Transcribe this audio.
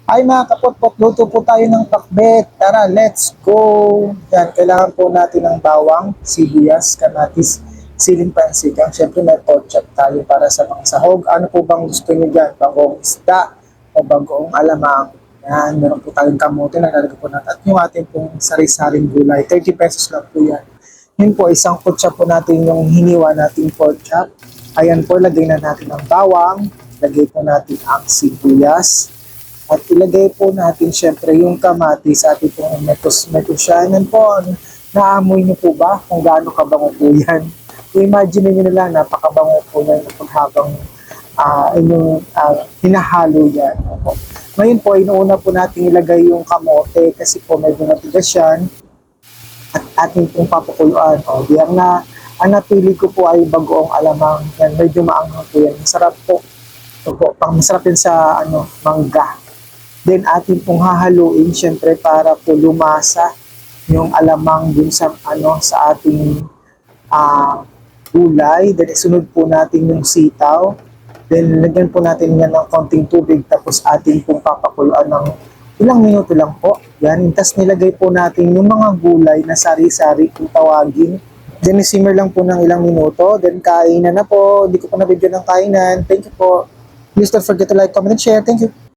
Ay mga kapotpot, luto po tayo ng pakbet. Tara, let's go! Yan, kailangan po natin ng bawang, sibuyas, kamatis, siling pansigang. Siyempre may pork chop tayo para sa mga sahog. Ano po bang gusto niyo dyan? Bagong isda o bagong alamang? Yan, meron po tayong kamote na lalagay po natin. At yung ating pong sari-saring gulay, 30 pesos lang po yan. Yun po, isang kutsa po natin yung hiniwa nating pork chop. Ayan po, lagay na natin ang bawang, lagay po natin ang sibuyas, at ilagay po natin syempre yung kamatis sa ating pong metos-metosyanan po. Naamoy niyo po ba kung gaano kabango po yan? Imagine niyo na lang, napakabango po yan kapag habang inyong hinahalo yan. Opo. Ngayon po, inuuna po natin ilagay yung kamote kasi po medyo matigas yan at ating pong papakuluan. O, di ang napili ko po ay bagoong alamang. Yan, medyo maanghang po yan. Masarap po. Opo, pang masarap yun sa mangga. Then atin pong hahaluin syempre para po lumasa yung alamang dun sa sa ating gulay. Then isunod po natin yung sitaw. Then lagyan po natin yan ng konting tubig tapos atin pong papakuluan ng ilang minuto lang po. Yan. Tapos nilagay po natin yung mga gulay na sari-sari kung tawagin. Then simmer lang po ng ilang minuto. Then kainan na po. Hindi ko po nabigyan ng kainan. Thank you po. Please don't forget to like, comment, and share. Thank you.